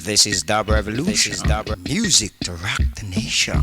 This is Dub Revolution. This is Dub Music to rock the nation.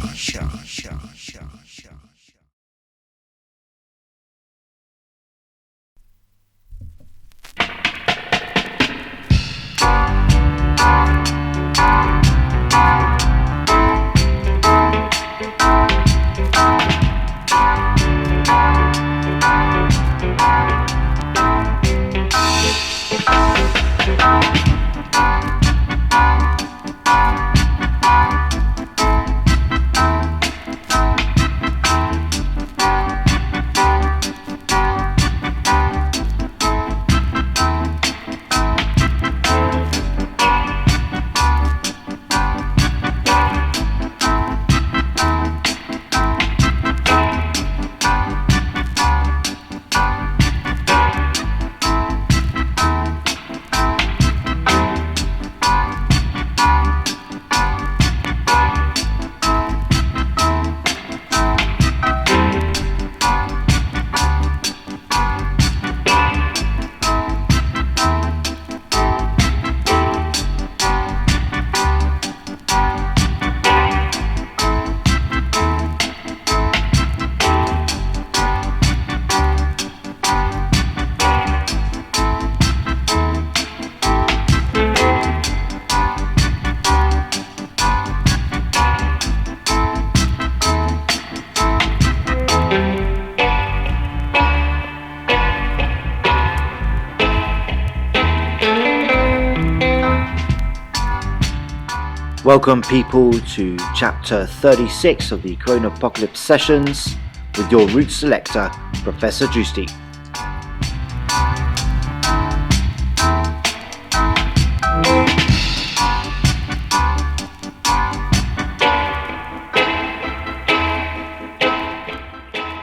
Welcome people to chapter 36 of the Coronapocalypse sessions with your root selector, ProfessorJoosty.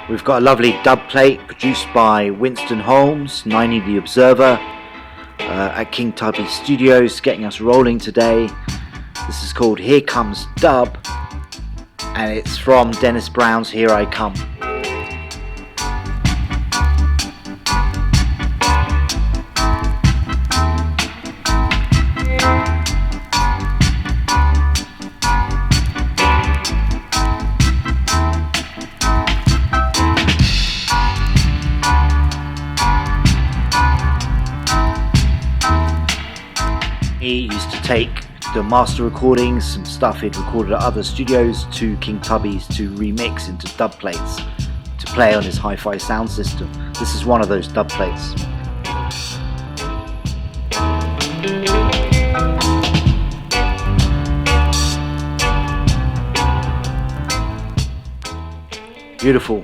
We've got a lovely dub plate produced by Winston Holmes, 90 The Observer, at King Tubby Studios, getting us rolling today. This is called Here Comes Dub, and it's from Dennis Brown's Here I Come. He used to take the master recordings, some stuff he'd recorded at other studios, to King Tubby's to remix into Dubplates to play on his hi-fi sound system. This is one of those Dubplates. Beautiful.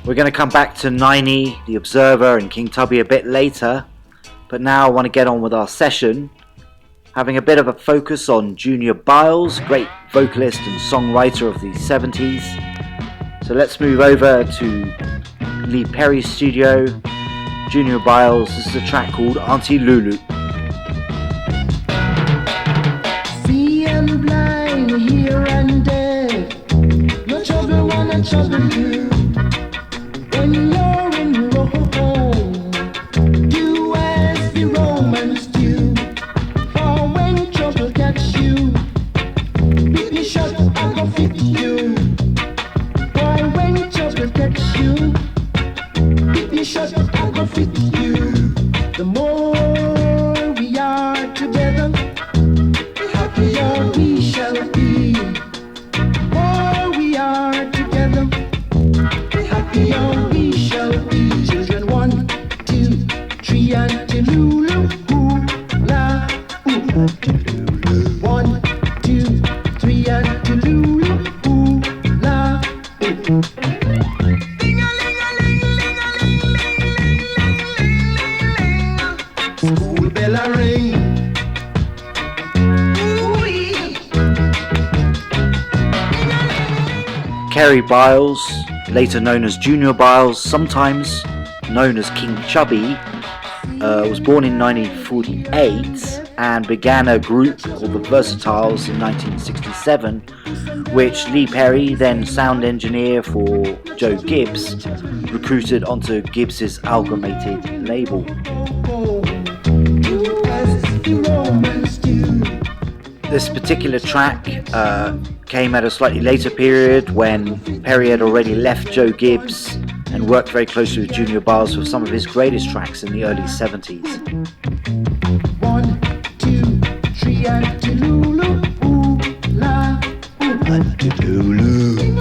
We're going to come back to 90, The Observer and King Tubby a bit later, but now I want to get on with our session, having a bit of a focus on Junior Biles, great vocalist and songwriter of the 70s. So let's move over to Lee Perry's studio. Junior Biles, this is a track called Auntie Lulu. Seeing blind here and there, no trouble wanna trouble you. When you're in Rome, do as the Romans do. The more we are together, the happier we shall be. The more we are together, the happier we shall be. Children, 1, 2, 3, and Lulu, ooh, la, ooh. 1, 2, 3, and Lulu, ooh, la, ooh. School bell a ring. Kerry Biles, later known as Junior Biles, sometimes known as King Chubby, was born in 1948 and began a group called the Versatiles in 1967, which Lee Perry, then sound engineer for Joe Gibbs, recruited onto Gibbs's Amalgamated label. This particular track came at a slightly later period when Perry had already left Joe Gibbs and worked very closely with Junior Biles for some of his greatest tracks in the early 70s. 1, 2, 3, Antilulu, ooh, la, ooh, Antilulu.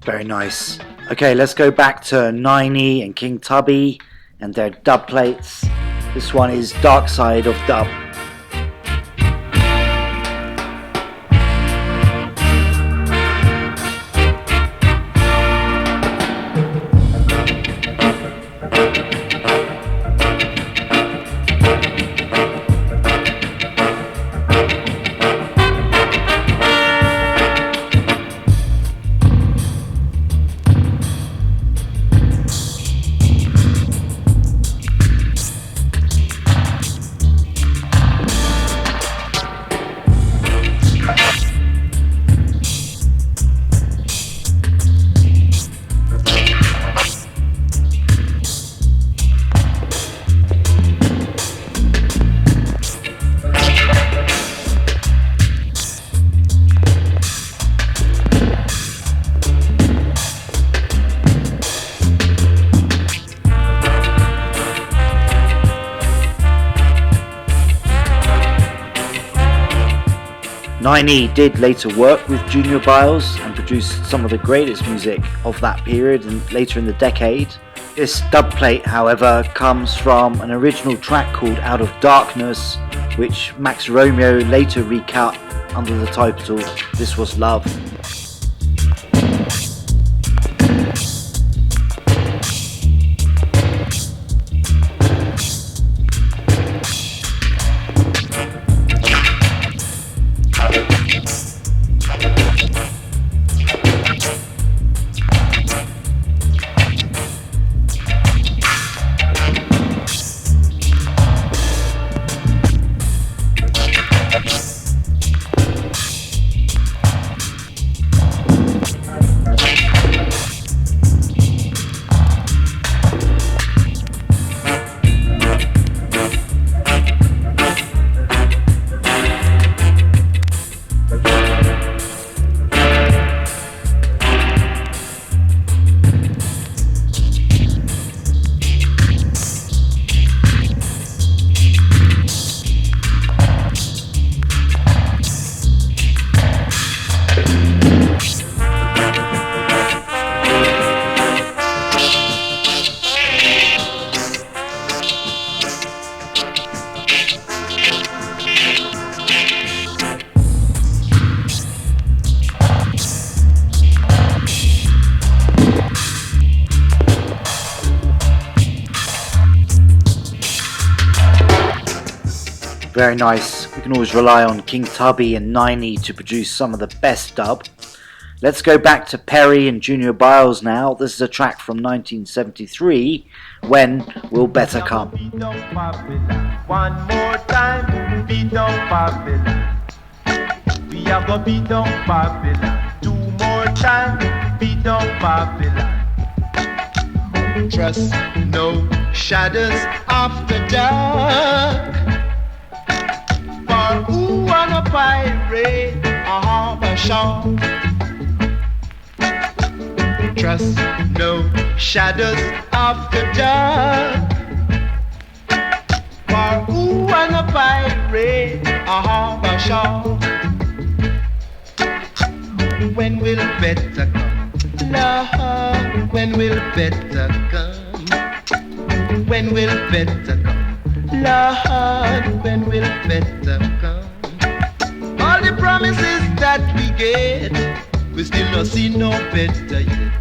Very nice. Okay, let's go back to 9E and King Tubby and their Dubplates. This one is Dark Side of Dub. Niney did later work with Junior Biles and produced some of the greatest music of that period and later in the decade. This dubplate, however, comes from an original track called Out of Darkness, which Max Romeo later recut under the title This Was Love. Very nice. We can always rely on King Tubby and Niney to produce some of the best dub. Let's go back to Perry and Junior Biles now. This is a track from 1973, When Will Better Come. One more time, beat down Babylon. We are gonna beat down Babylon. Two more time, beat down Babylon. Trust no shadows after dark. For who wanna pirate a harbor shore? Trust no shadows after dark. For who wanna pirate a harbor shore? When will better come? Lord, when will better come? When will better come? Lord, when will better come? All the promises that we get, we still not see no better yet.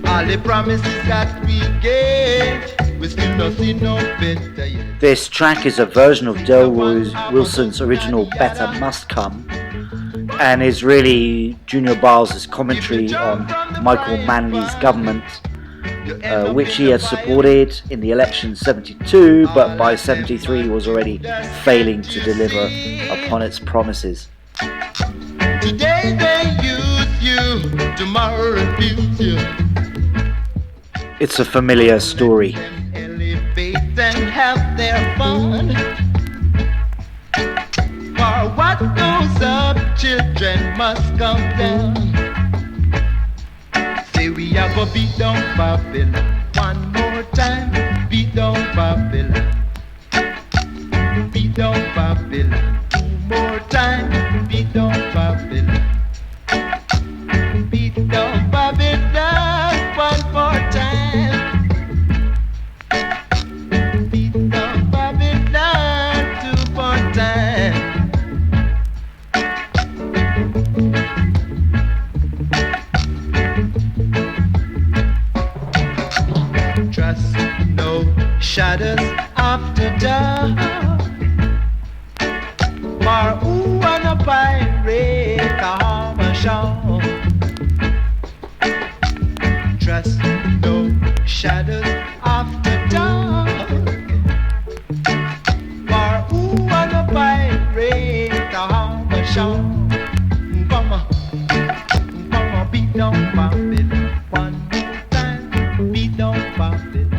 All the promises that we get, we still not see no better yet. This track is a version of Delroy Wilson's original Better Must Come, and is really Junior Biles' commentary on Michael Manley's government, which he had supported in the election 72, but by 73 was already failing to deliver upon its promises. Today they use you tomorrow refuse you. It's a familiar story. Elevate and have their fun. For what goes up, children must come down. Say we are gonna beat down Babylon one more time. Beat down Babylon. Beat down Babylon. Two more time. Beat down Babylon. Beat down Babylon one more time. Beat down Babylon two more time. Trust no shadows after dark. For who wanna pirate a hammer shawl? Trust no shadows after dark. For who wanna pirate a hammer shawl? Come beat down Babylon one more time. Beat down Babylon.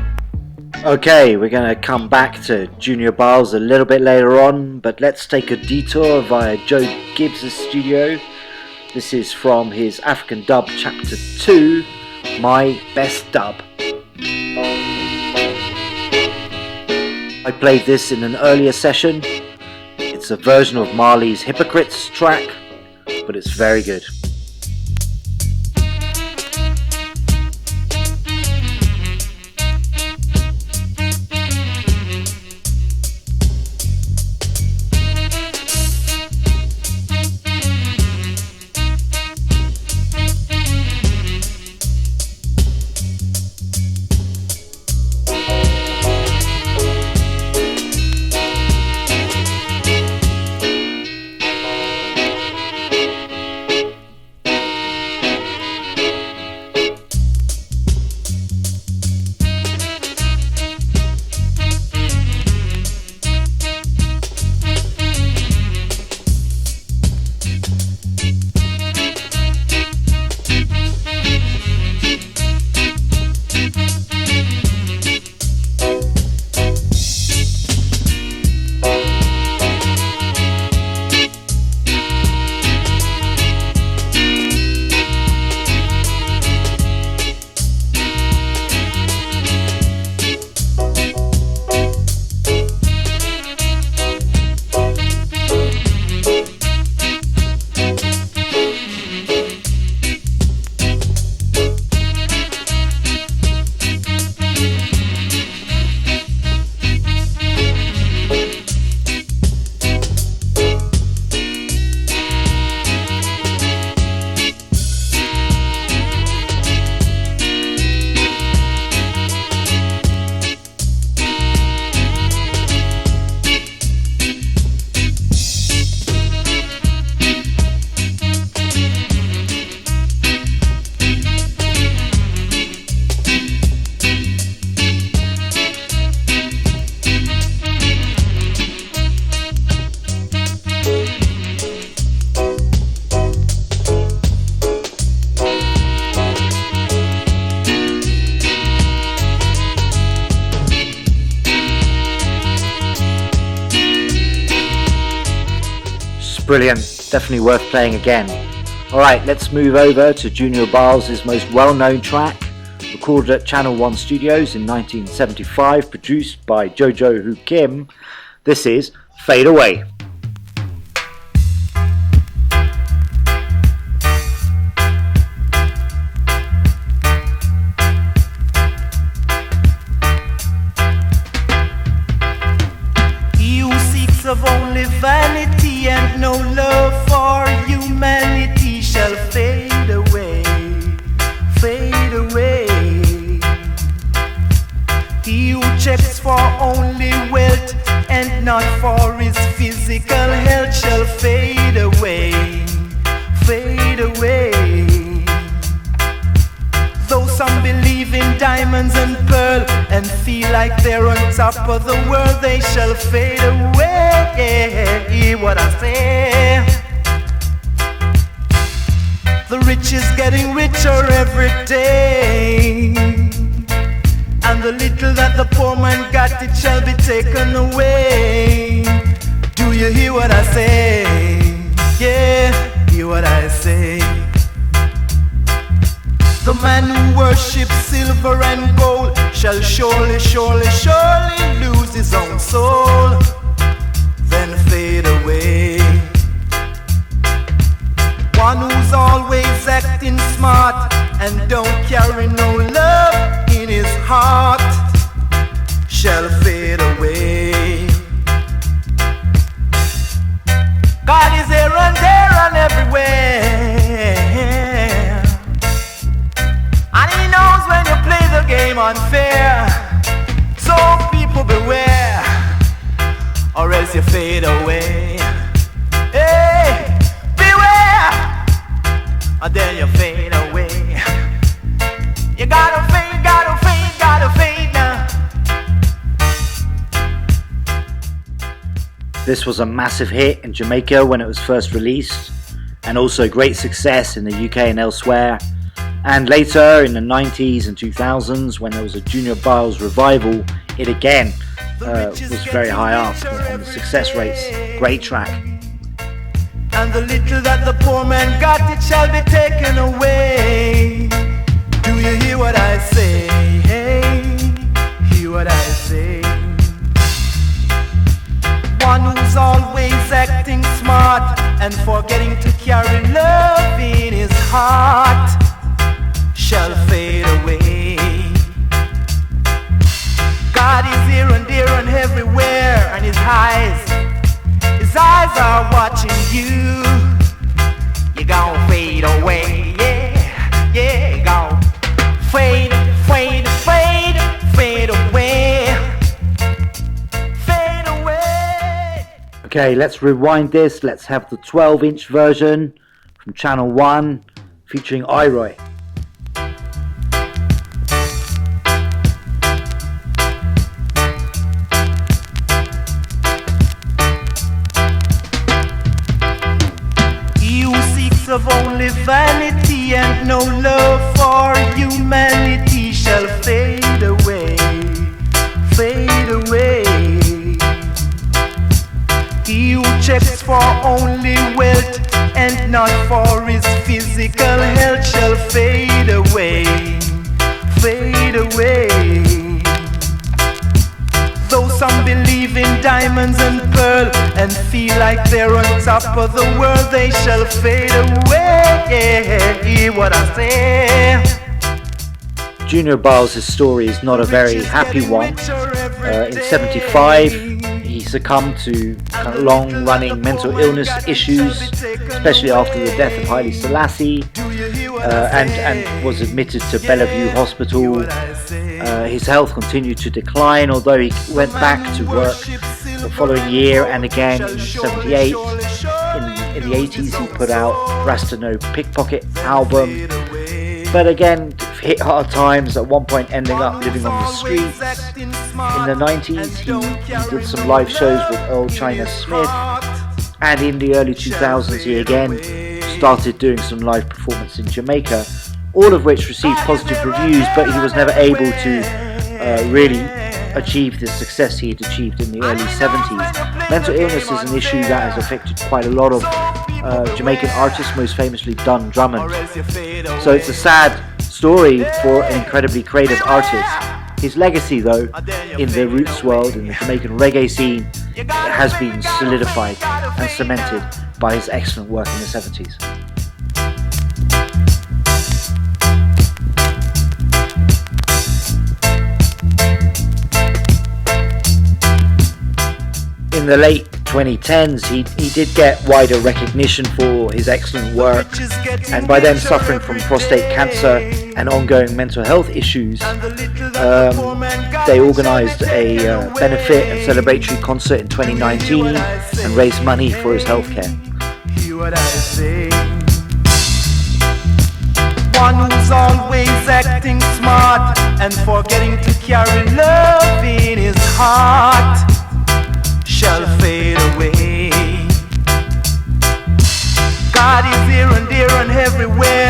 Okay, we're going to come back to Junior Biles a little bit later on, but let's take a detour via Joe Gibbs' studio. This is from his African Dub Chapter 2, My Best Dub. I played this in an earlier session. It's a version of Marley's Hypocrites track, but it's very good. Brilliant, definitely worth playing again. Alright, let's move over to Junior Biles' most well-known track, recorded at Channel 1 Studios in 1975, produced by Jojo Hu Kim. This is Fade Away. He who seeks of only vanity and no love for humanity shall fade away, fade away. He who checks for only wealth and not for his physical health shall fade away, fade away. Though some believe in diamonds and pearl and feel like they're on top of the world, they shall fade away. What I say. The rich is getting richer every day, and the little that the poor man got, it shall be taken away. Do you hear what I say? Yeah, hear what I say. The man who worships silver and gold shall surely, surely, surely lose his own soul, then fade away. One who's always acting smart and don't carry no love in his heart shall fade away. God is here and there and everywhere, and He knows when you play the game unfair. So people beware, or else you fade away. Hey, beware, or then you fade away. You gotta fade, gotta fade, gotta fade now. This was a massive hit in Jamaica when it was first released, and also great success in the UK and elsewhere. And later in the 90s and 2000s, when there was a Junior Biles revival, it again was very high up on the success rates. Great track. And the little that the poor man got, it shall be taken away. Do you hear what I say? Hey, hear what I say? One who's always acting smart and forgetting to carry love in his heart shall fade away. God is here and there and everywhere, and His eyes are watching you. You gon' fade away, yeah, yeah, you gon' fade, fade, fade, fade away, fade away. Okay, let's rewind this. Let's have the 12-inch version from Channel 1 featuring Iroy. Of only vanity and no love for humanity shall fade away, fade away. He who checks for only wealth and not for his physical health shall fade away, fade away. Though some believe in diamonds and pearl and feel like they're on top of the world, they shall fade away. Yeah, hear what I say? Junior Biles' story is not a very happy one. In 75, he succumbed to kind of long-running mental illness issues, especially after the death of Haile Selassie, and was admitted to Bellevue Hospital. His health continued to decline, although he went back to work the following year, and again in 78. In the 80s he put out Rasta No Pickpocket album, but again hit hard times, at one point ending up living on the streets. In the 90s he did some live shows with Earl China Smith, and in the early 2000s he again started doing some live performance in Jamaica, all of which received positive reviews, but he was never able to really achieve the success he had achieved in the early 70s. Mental illness is an issue that has affected quite a lot of Jamaican artists, most famously Don Drummond. So it's a sad story for an incredibly creative artist. His legacy, though, in the roots world, in the Jamaican reggae scene, has been solidified and cemented by his excellent work in the 70s. In the late 2010s, he did get wider recognition for his excellent work, and by then suffering from prostate cancer and ongoing mental health issues, they organised a benefit and celebratory concert in 2019 and raised money for his healthcare. One who's always acting smart and forgetting to carry love in his heart shall fade away. God is here and there and everywhere,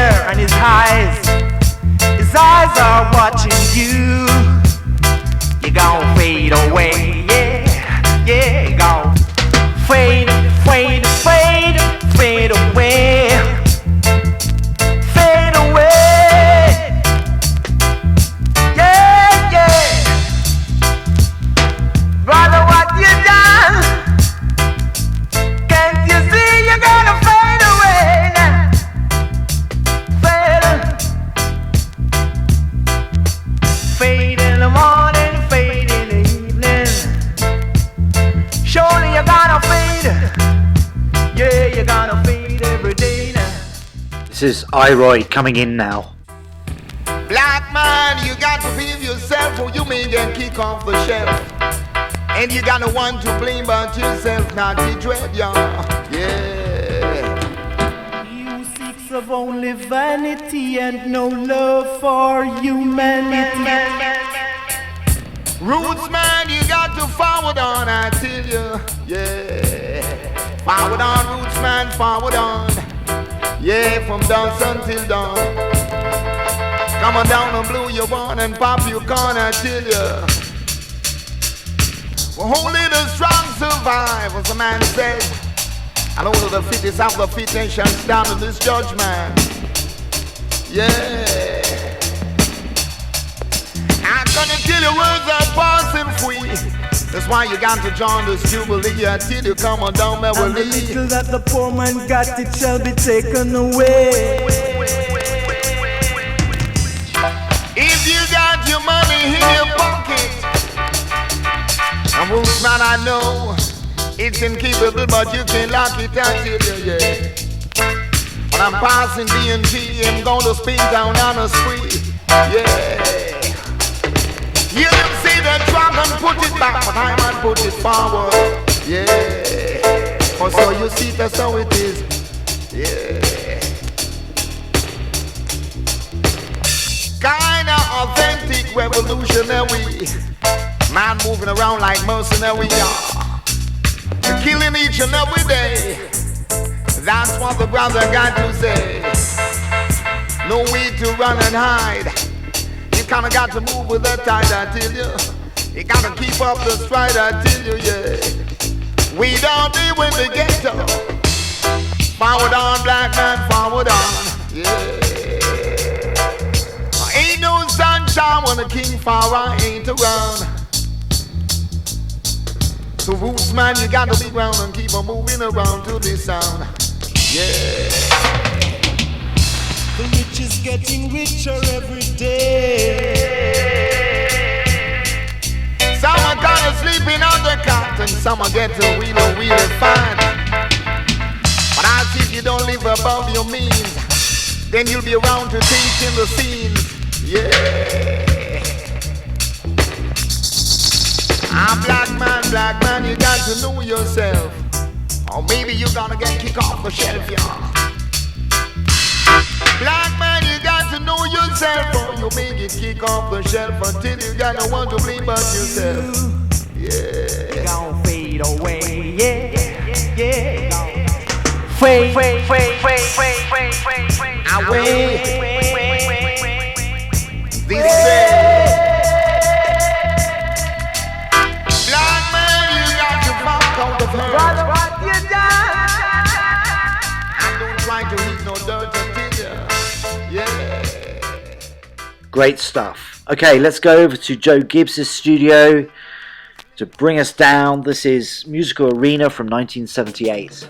This is Iroyd coming in now. Black man, you got to believe yourself or you may get kicked off the shelf. And you got no one to blame but yourself, not the dread, y'all. Yeah. You seeks of only vanity and no love for humanity. Roots man, you got to forward on, I tell you. Yeah. Forward on, roots man, forward on. Yeah, from dusk until dawn. Come on down and blow your horn and pop your corn, I tell you. Well, only the strong survive, as the man said. And only the fittest of the fittest shall stand in this judgment. Yeah. I'm gonna tell you words are passing free. That's why you got to join this jubilee until you come on down Beverly. And the little that the poor man got, it shall be taken away. If you got your money in your pocket, and roots man, I know it's incapable, but you can lock it out till you, yeah. When I'm passing D&G, I'm gonna spin down on a spree, yeah. You don't see the drop and put it back, but I might put it forward, yeah. For so you see that's how it is, yeah. Kinda authentic revolutionary. Man moving around like mercenary, y'all. Killing each and every day. That's what the brother got to say. No way to run and hide. You kinda got to move with the tide, I tell you. You gotta keep up the stride, I tell you, yeah. We don't live in the ghetto. Forward on, black man, forward on, yeah. Ain't no sunshine when the king Farah ain't around. So roots man, you gotta be ground and keep on moving around to this sound. Yeah. The rich is getting richer every day. Some are kinda sleeping on the cot and some are getting really fine. But I see if you don't live above your means, then you'll be around to take in the scenes. Yeah. I'm black man, you got to know yourself. Or maybe you're gonna get kicked off the shelf, y'all. Black man, you got to know yourself, or you may get kicked off the shelf until you got no one to blame but yourself. Yeah. Gonna fade away, yeah. Fade away. This is black man, you got to fuck out the first. what you done? I don't try to eat no dirt until you, yeah. Great stuff. Okay, let's go over to Joe Gibbs' studio to bring us down. This is Musical Arena from 1978.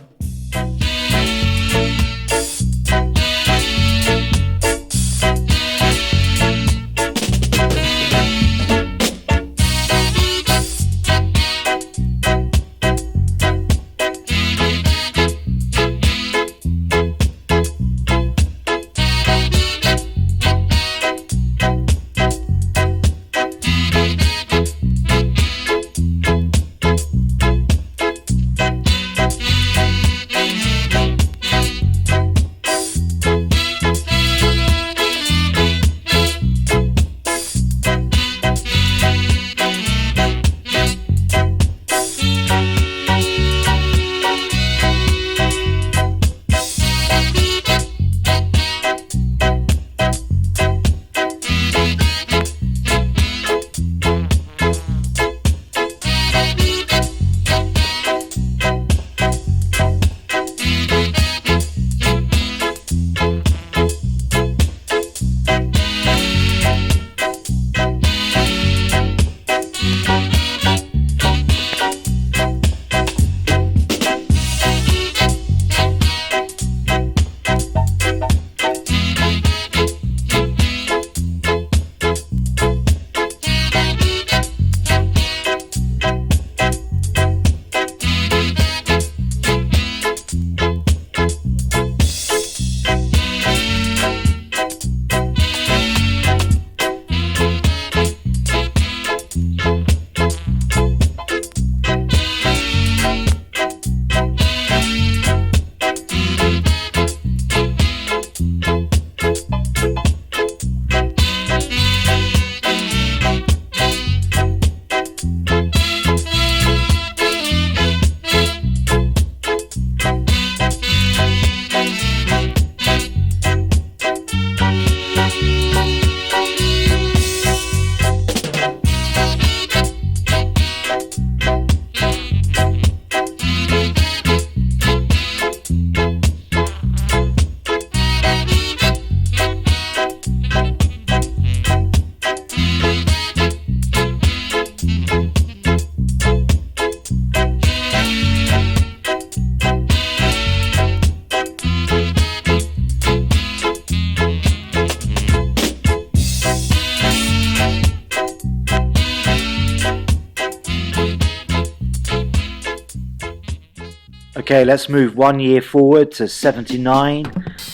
Okay, let's move 1 year forward to 79.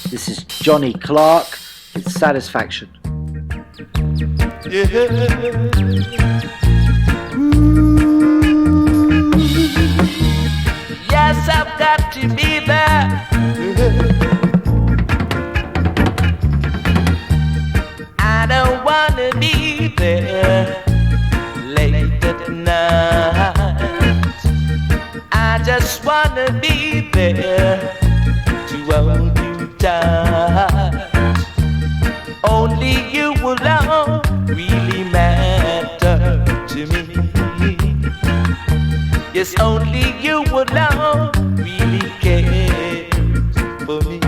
This is Johnny Clark with Satisfaction. Yes, I've got to be there. I don't wanna be there late at night. I just wanna be there to hold you tight. Only you alone really matter to me. Yes, only you alone really cares for me.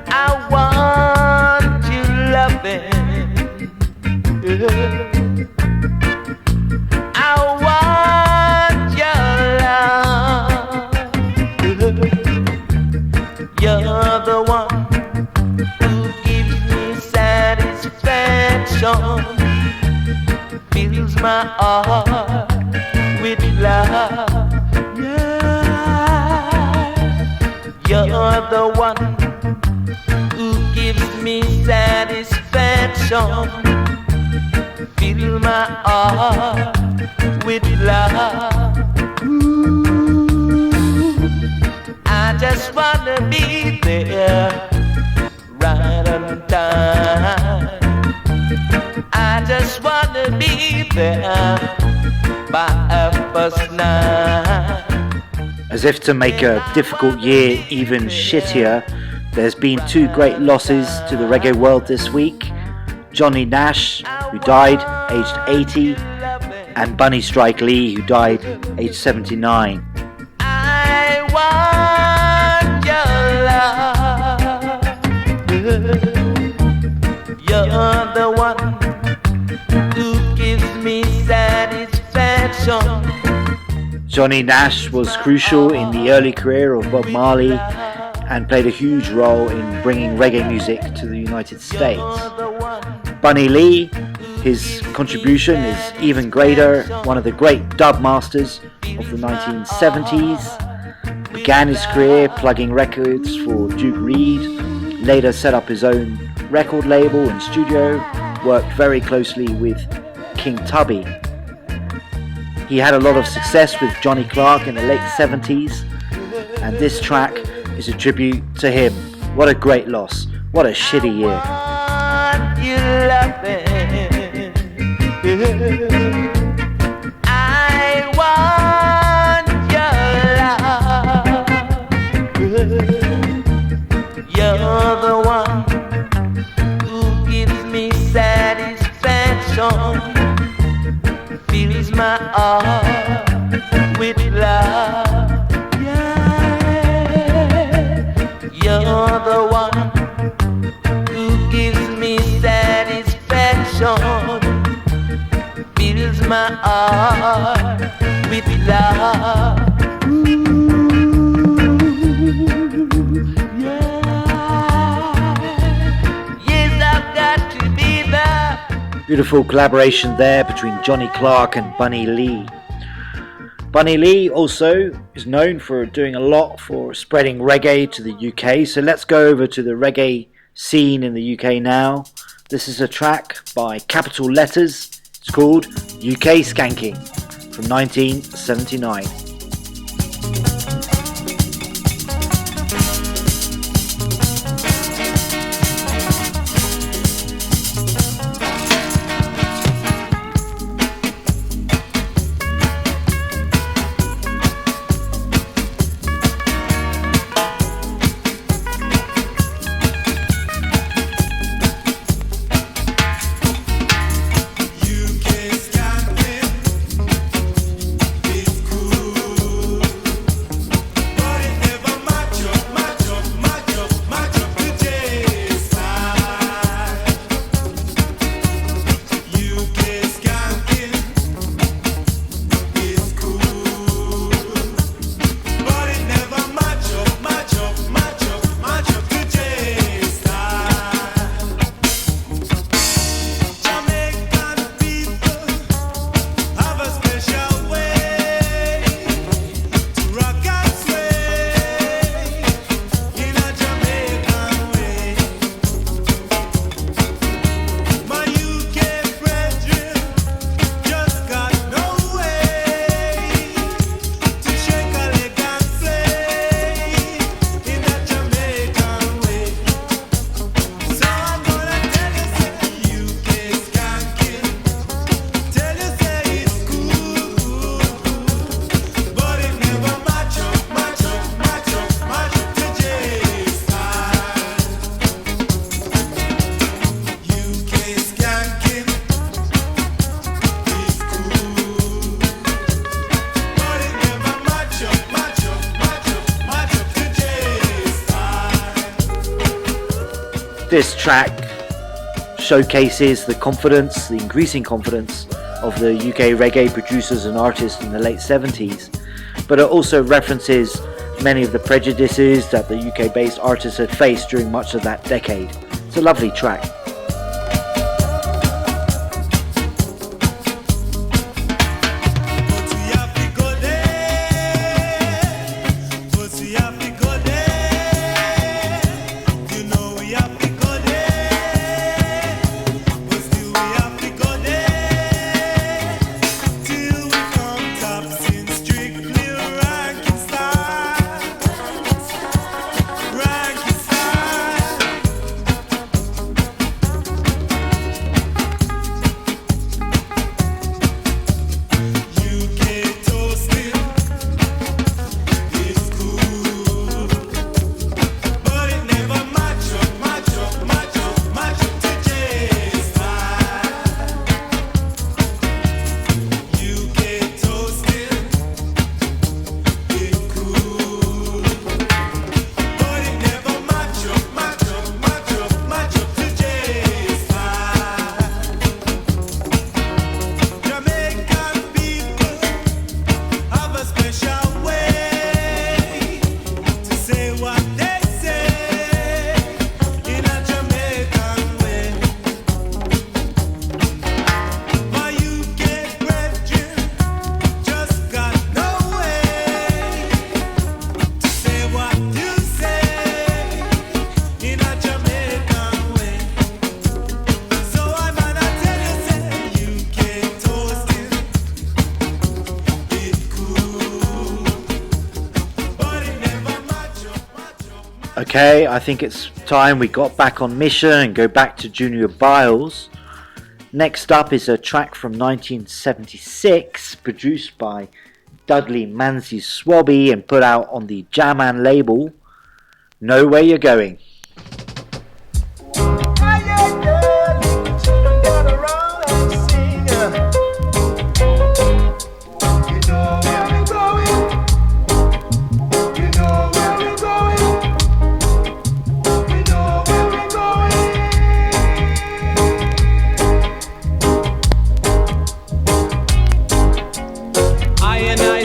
I want you loving. I want your love. You're the one who gives me satisfaction, fills my heart with love. Yeah. You're the one who gives me satisfaction, fill my heart with love. I just wanna be there right on time. I just wanna be there by 9:30. As if to make a difficult year even shittier, there's been two great losses to the reggae world this week. Johnny Nash, who died aged 80, and Bunny Strike Lee, who died aged 79. I want your love. You're the one who gives me satisfaction. Johnny Nash was crucial in the early career of Bob Marley and played a huge role in bringing reggae music to the United States. Bunny Lee, his contribution is even greater, one of the great dub masters of the 1970s. Began his career plugging records for Duke Reid, later set up his own record label and studio, worked very closely with King Tubby. He had a lot of success with Johnny Clark in the late 70s, and this track is a tribute to him. What a great loss. What a shitty year. I want your love. You're the one who gives me satisfaction, fills my heart with love. Yeah. You're the one who gives me satisfaction, fills my heart with love. Beautiful collaboration there between Johnny Clark and Bunny Lee. Bunny Lee also is known for doing a lot for spreading reggae to the UK, so let's go over to the reggae scene in the UK now. This is a track by Capital Letters. It's called UK Skanking from 1979. UK skanking, it's cool. This track showcases the confidence, the increasing confidence of the UK reggae producers and artists in the late 70s, but it also references many of the prejudices that the UK based artists had faced during much of that decade. It's a lovely track. Okay, I think it's time we got back on mission and go back to Junior Biles. Next up is a track from 1976 produced by Dudley Manzi Swabby and put out on the Jamman label. Know Where You're Going.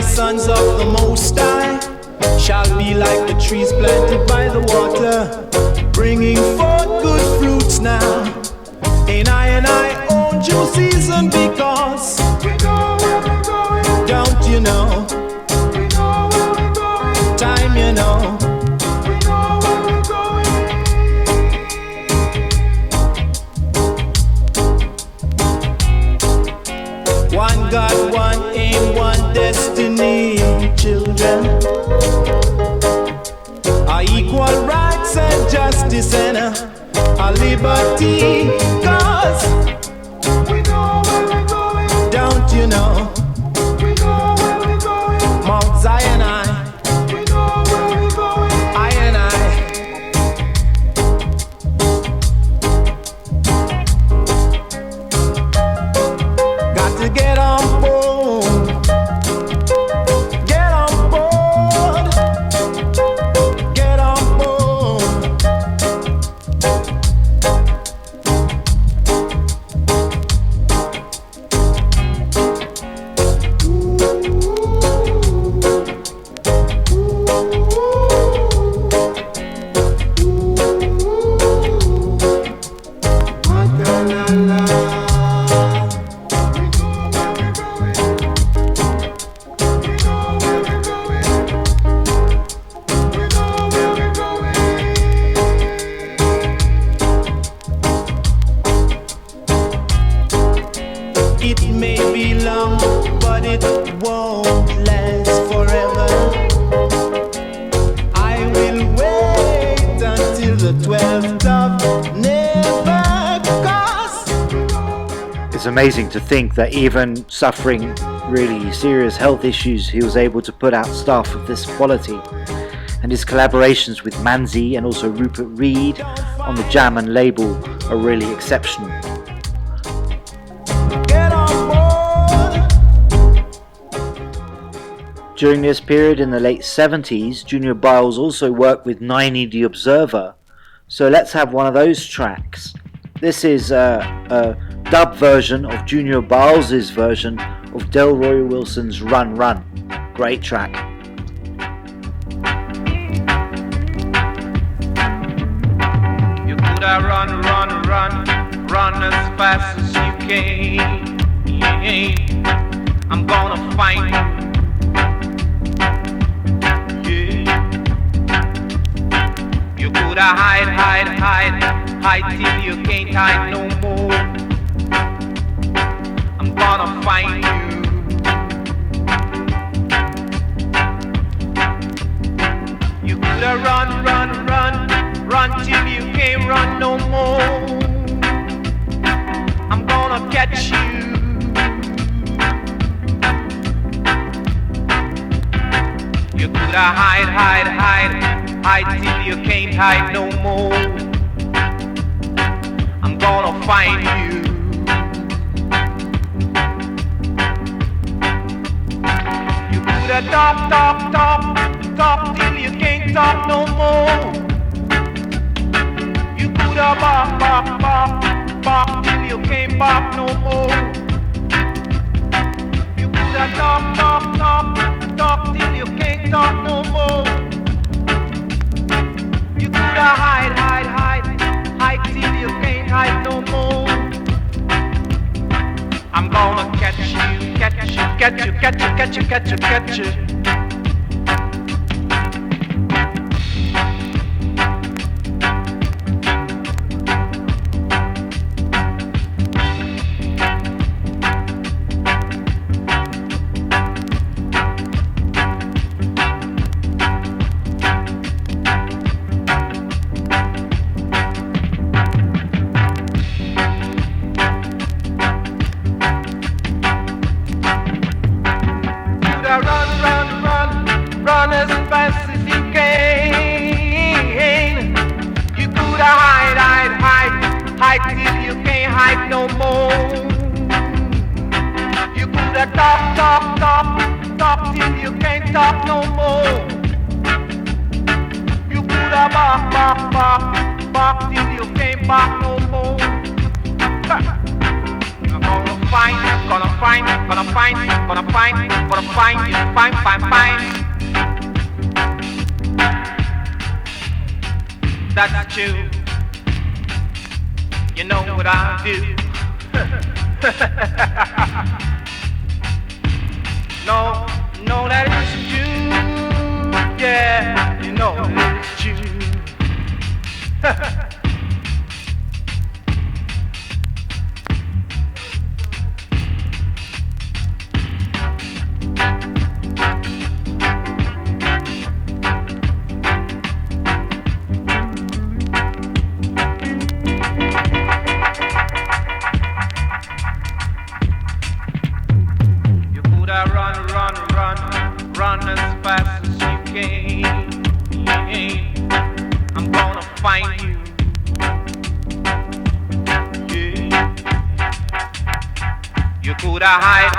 Sons of the Most High shall be like the trees planted by the water, bringing forth good fruits now. And I own due season because we know where we're going. Don't you know? We know where we're going. Time you know. We know where we're going. One God, one aim, one destiny, children. Our equal rights and justice and our liberty. Cause we know where we're going. Don't you know? We know where we're going. Mount Zion I. We know where we're going. I and I. Got to get on board. Get on board. Get on board. It may be long, but it won't last forever. I will wait until the 12th of never, 'cause It's amazing to think that even suffering really serious health issues, he was able to put out stuff of this quality. And his collaborations with Manzi and also Rupert Reed on the Jamman label are really exceptional. get on board. During this period in the late 70s, Junior Biles also worked with 90 The Observer, So let's have one of those tracks. This is a dub version of Junior Biles' version of Delroy Wilson's Run Run. Great track. You coulda run as fast as you can. I'm gonna find you. Yeah. You coulda hide till you can't hide no more. I'm gonna find you. You coulda run till you can't run no more. I'm gonna catch you. You coulda hide till you can't hide no more. I'm gonna find you. You coulda talk till you can't talk no more. You coulda bark till you can't bark no more. You coulda talk till you can't talk no more. You coulda hide till you can't hide no more. I'm gonna catch you. Run as fast as you can. You coulda hide till you can't hide no more. You coulda talk till you can't talk no more. You coulda bark till you can't bark no more. I'm gonna find you. That's you. You know what I do. No, that is you. Yeah, you know that it's you. Run as fast as you can. I'm gonna find you. Yeah. You coulda hide.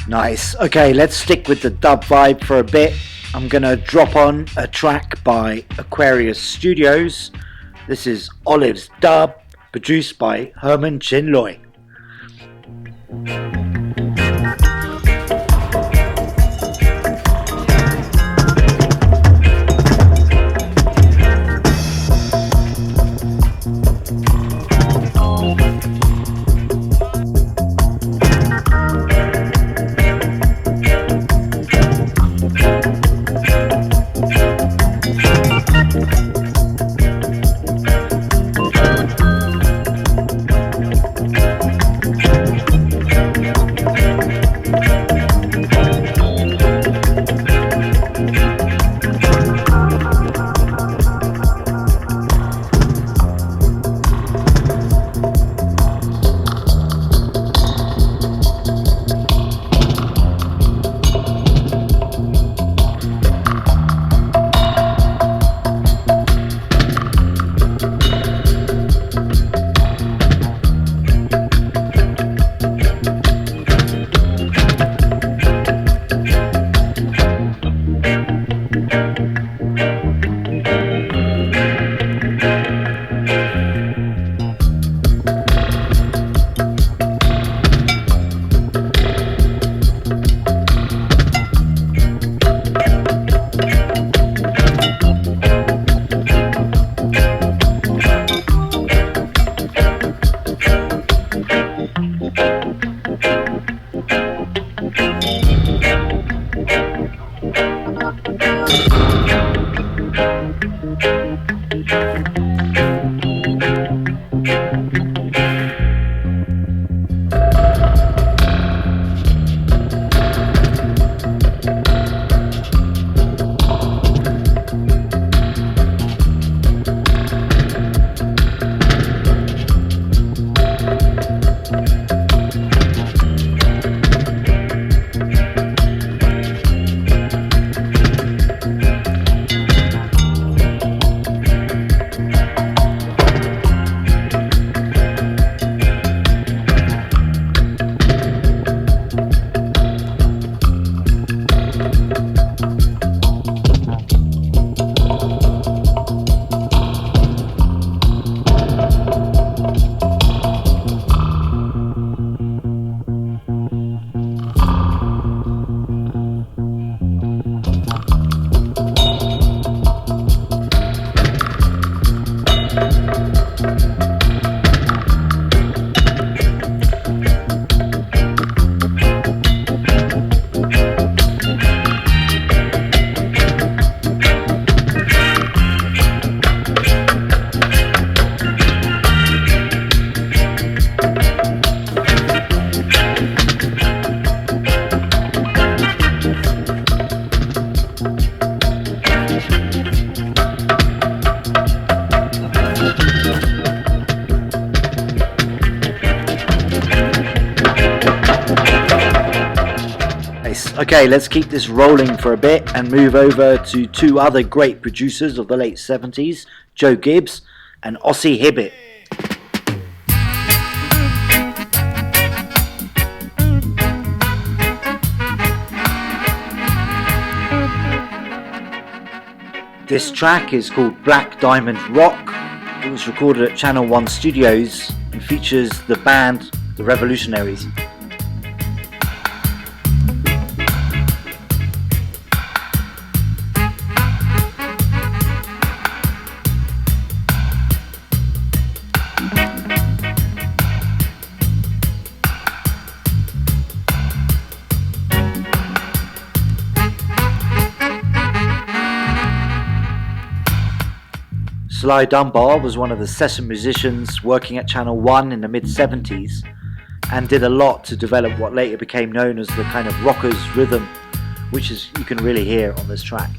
Nice. Okay, let's stick with the dub vibe for a bit. I'm gonna drop on a track by Aquarius Studios. This is Olive's Dub, produced by Herman Chinloy. Okay, let's keep this rolling for a bit and move over to two other great producers of the late 70s, Joe Gibbs and Ossie Hibbett. This track is called Black Diamond Rock. It was recorded at Channel 1 Studios and features the band The Revolutionaries. Sly Dunbar was one of the session musicians working at Channel 1 in the mid-70s and did a lot to develop what later became known as the kind of rockers rhythm, which is you can really hear on this track.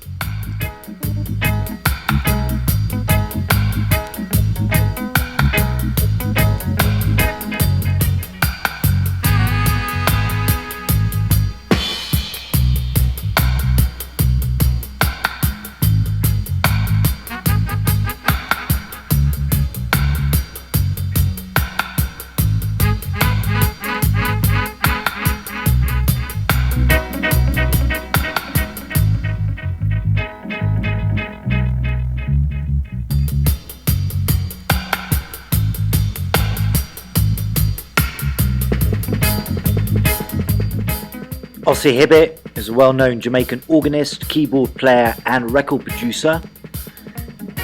Ossie Hibbett is a well-known Jamaican organist, keyboard player and record producer.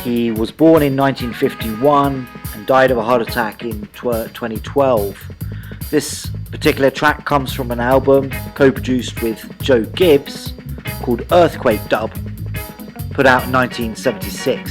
He was born in 1951 and died of a heart attack in 2012. This particular track comes from an album co-produced with Joe Gibbs called Earthquake Dub, put out in 1976.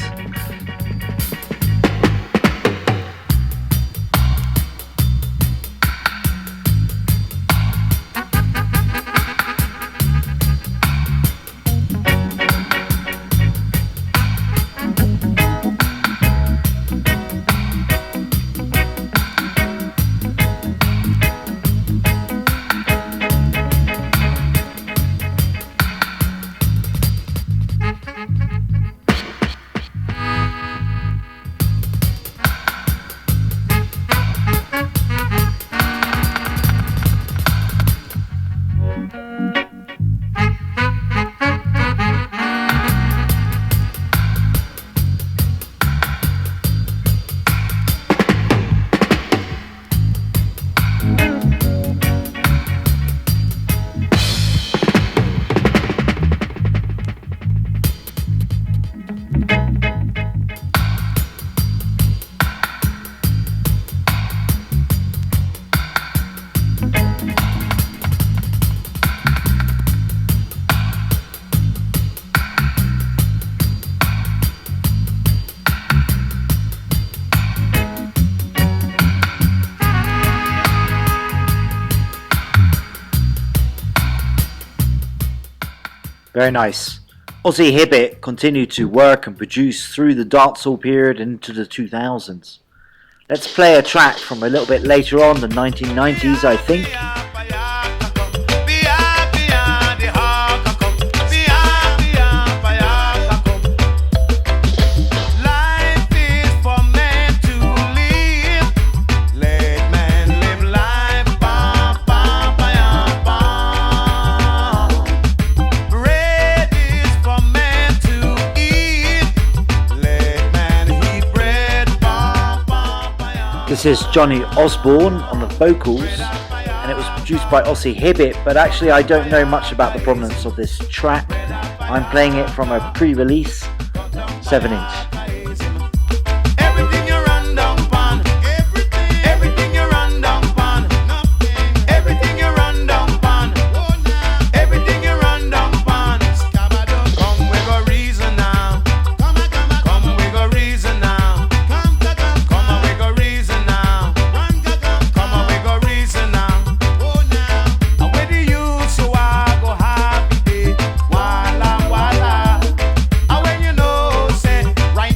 Very nice. Ossie Hibbett continued to work and produce through the dancehall period into the 2000s. Let's play a track from a little bit later on, the 1990s, I think. This is Johnny Osborne on the vocals, and it was produced by Ossie Hibbett, but actually I don't know much about the provenance of this track. I'm playing it from a pre-release 7-inch. Right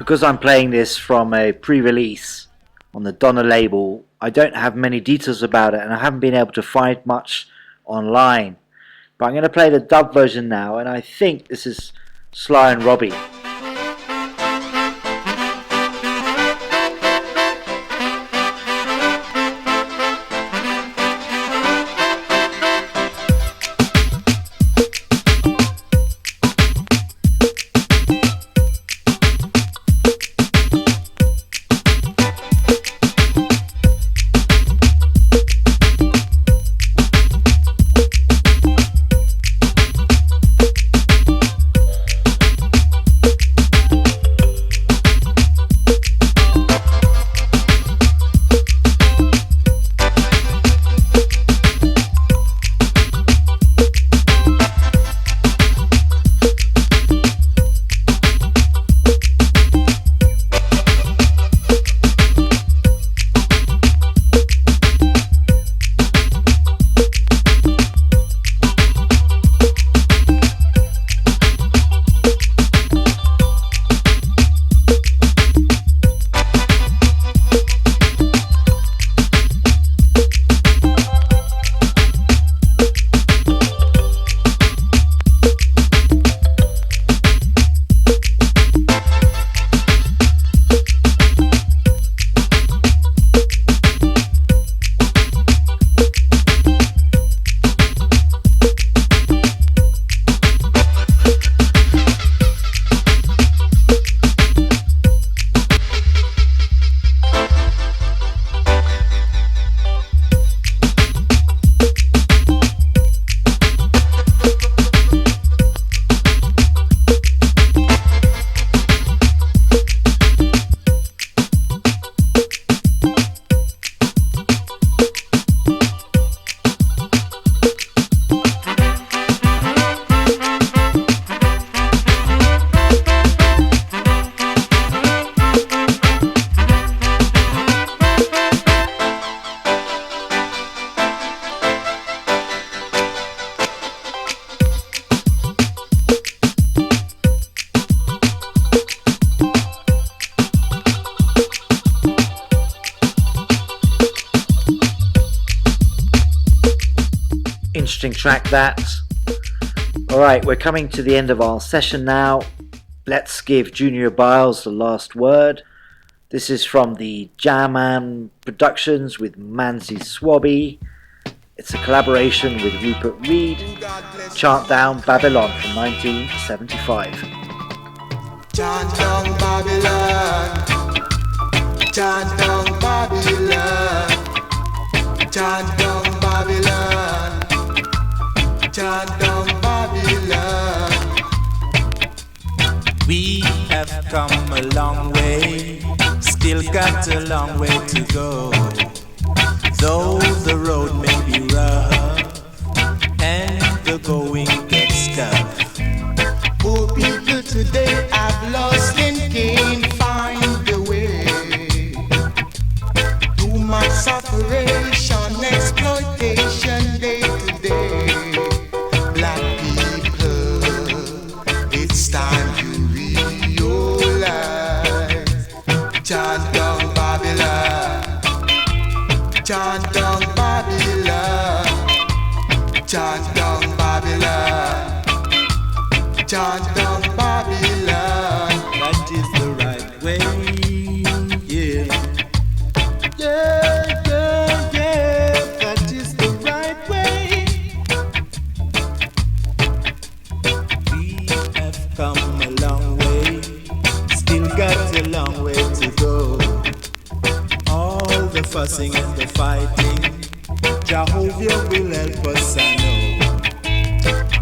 Because I'm playing this from a pre-release on the Donna label, I don't have many details about it and I haven't been able to find much online. But I'm going to play the dub version now, and I think this is Sly and Robbie. Interesting track that. Alright, we're coming to the end of our session now. Let's give Junior Biles the last word. This is from the Jamman Productions with Manzi Swabby. It's a collaboration with Rupert Reed. Chant Down Babylon from 1975. Chant down Babylon, chant down Babylon, chant down Babylon, chant down Babylon. We have come a long way, still got a long way to go. Though the road may be rough and the going gets tough. Poor people today have lost and can't find the way. Too much separation, exploitation day to day. Black people, it's time to realize. Chant down Babylon, chant down Babylon, chant down Babylon. Chant down Babylon. That is the right way, yeah. Yeah, yeah, yeah. That is the right way. We have come a long way, still got a long way to go. All the fussing and the fighting, Jehovah will help us, I know.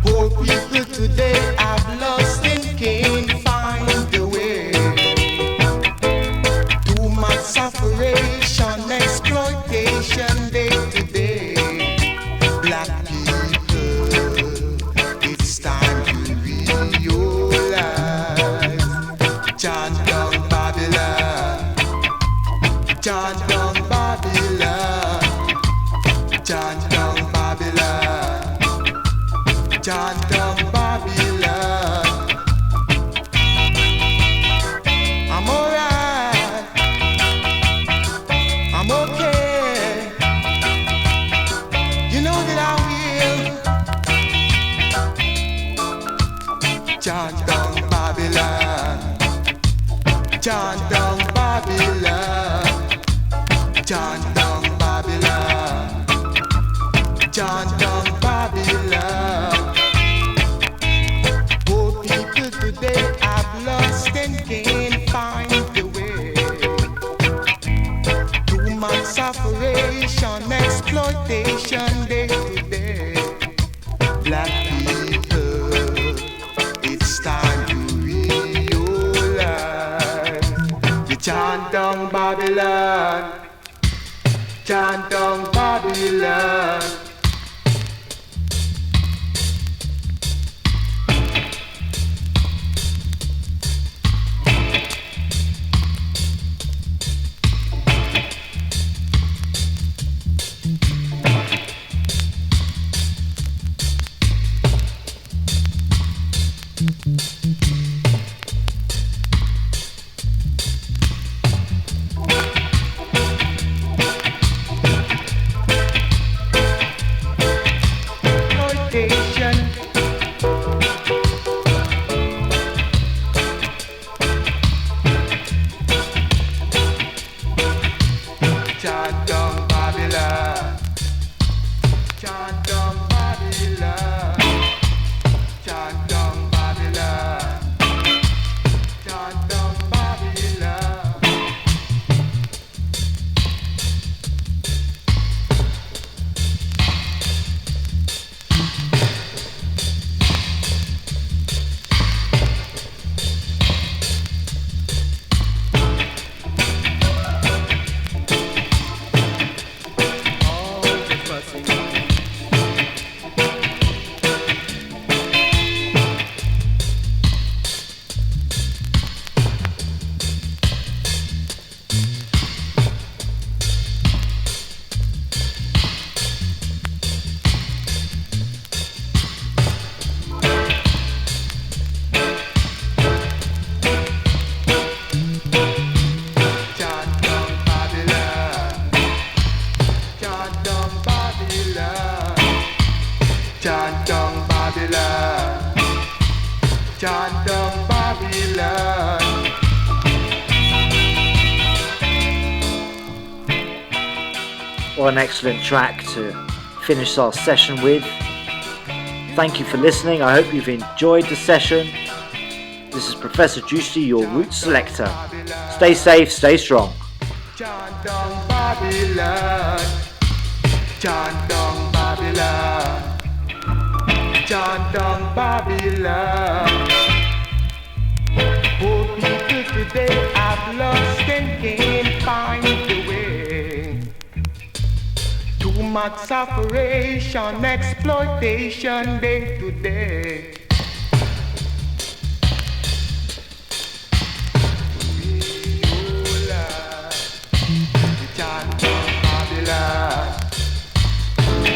Poor people today have lost and can't find the way. Too much separation, exploitation day to day. Black people, it's time to realize. Chant down Babylon, chant down Babylon, chant down Babylon. chant down Babylon, chant down Babylon, chant down Babylon, chant down Babylon. Poor people today have lost and can't find the way. Too much separation, exploitation day to day. Black people, it's time to realize. You chant down Babylon, chant down Babylon. What an excellent track to finish our session with. Thank you for listening. I hope you've enjoyed the session. This is ProfessorJoosty, your root selector. Stay safe, stay strong. Chant down Babylon, chant down Babylon, chant down Babylon. Poor people today have lost and can't find the way. Too much separation, exploitation day to day. Chant down Babylon,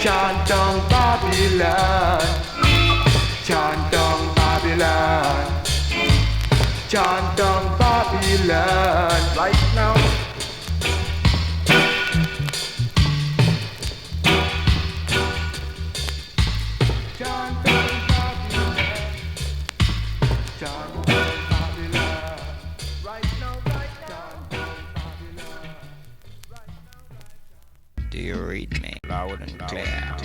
chant down Babylon, chant down Babylon, chant down Babylon right now. Chant down Babylon, chant down Babylon right now, right now. Do you read me? Loud and clear.